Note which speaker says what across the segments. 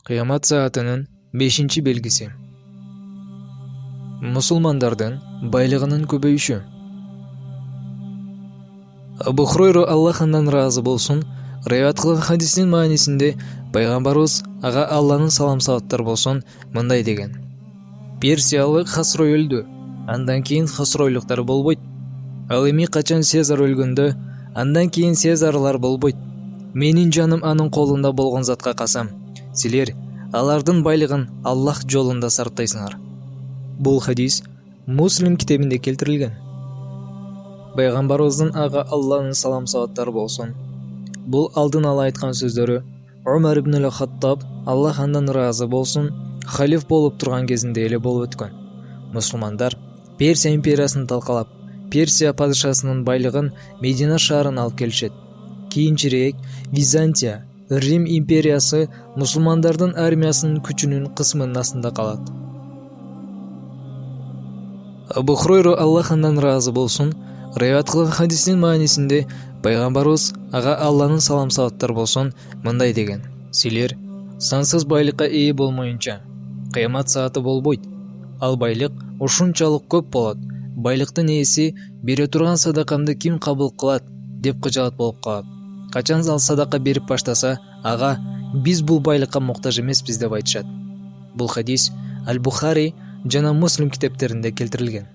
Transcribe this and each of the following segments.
Speaker 1: Кыямат саатынын 5-белгиси. Мусулмандардын байлыгынын көбөйүшү. Абу Хурайра Аллахтан разы болсун, риwayat кылган хадистин маанисинде пайгамбарыбыз ага Алланын салам-салаттары болсун мындай деген: Персиялык Хасрой өлдү, андан кийин Хасройлуктар болбойт. Ал эми качан Сезар өлгөндө, андан кийин Сезарлар болбойт. Менин жаным анын колунда болгон затка касам, силер алардын байлыгын Аллах жолунда сарптайсыңар. Бул хадис Муслим китебинде келтирилген. Пайгамбарыбыздын ага Алланын салам-салаттары болсун. Бул алдын ала айткан сөздөрү Умар ибн ал-Хаттаб, Аллах андан разы болсун, халиф болуп турган кезинде эле болуп өткөн. Мусулмандар Персия империясын талкалап, Персия падышасынын байлыгын Медина шаарына алып келишет. Кийинчерээк Византия, Рим империясы мусулмандардын армиясынын күчүнүн кысмынын астында калат. Абу Хурайра Аллахтан разы болсун, риwayat кылган хадистин маанисинде пайгамбарыбыз ага Алланын салам-салаттары болсун мындай деген: силер сансыз байлыкка ээ болмоюнча кыямат сааты болбойт. Ал байлык ушунчалык көп болот. Байлыктын ээси бере турган садакамды ким кабыл кылат деп кыжаат болуп калат. Качан ал садака берип баштаса, ага биз бул байлыкка муктаж эмеспиз деп айтышат. Бул хадис Аль-Бухари жана Муслим китептеринде келтирилген.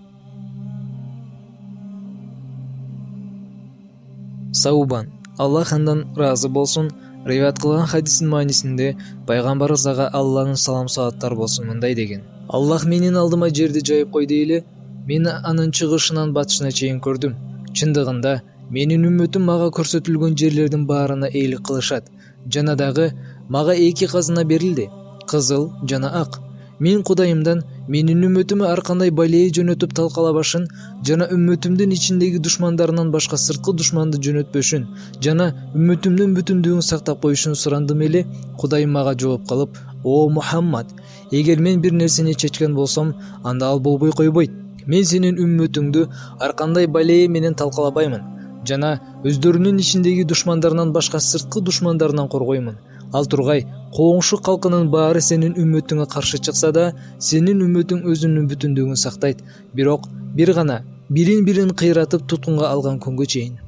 Speaker 1: Саубан, Аллах андан разы болсун, риwayat кылган хадистин маанисинде пайгамбарыбыз ага Алланын салам-салаттары болсун мындай деген: Аллах менин алдыма жерди жайып койду эле, мен анын чыгышынан батышына чейин көрдүм. Чындыгында менин үммөтүм мага көрсөтүлгөн жерлердин баарына эйлик кылышат. Жана дагы мага 2 казына берилди, кызыл жана ак. Мен Кудайымдан менин үммөтүмө ар кандай балээ жөнөтүп талкалабашын, жана үммөтүмдүн ичиндеги душмандарынан башка сырткы душманды жөнөтпөшүн, жана үммөтүмдүн бүтүндүгүн сактап коюшун сурандым эле. Кудайым мага жооп калып: "О Мухаммад, эгер мен бир нерсени чечкен болсом, анда ал болбой койбойт. Мен сенин үммөтүңдү ар кандай балээ менен талкалабаймын, жана өздөрүнүн ичиндеги душмандарынан башка сырткы душмандарынан коргоймун. Ал тургай, коңшу калкынын баары сенин үммөтүңө каршы чыкса да, сенин үммөтүң өзүнүн бүтүндүгүн сактайт, бирок бир гана бирин-бирин кыйратып туткунга алган күнгө чейин.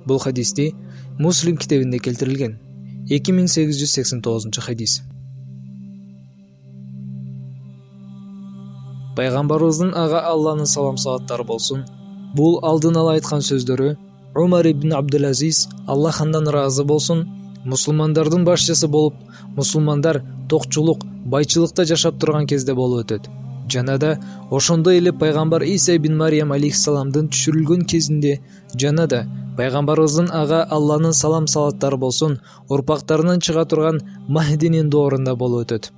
Speaker 1: Бул хадисти Муслим китебинде келтирилген. 2889 хадис. Пайгамбарыбыздын ага Алланын салам-салаттары болсун. Бул алдын ала айткан сөздөрү Умар ибн Абдул-Азиз, Аллах андан разы болсун, мусулмандардын башчысы болуп, мусулмандар токчулук, байчылыкта жашап турган кезде болуп өтөт. Жана да ошондой эле пайгамбар Иса ибн Мариям алейхиссаламдын түшүрүлгөн кезинде, жана да пайгамбарыбыздын ага Алланын салам-салаттары болсун, урпактарынан чыга турган Махдинин доорунда болуп өтөт.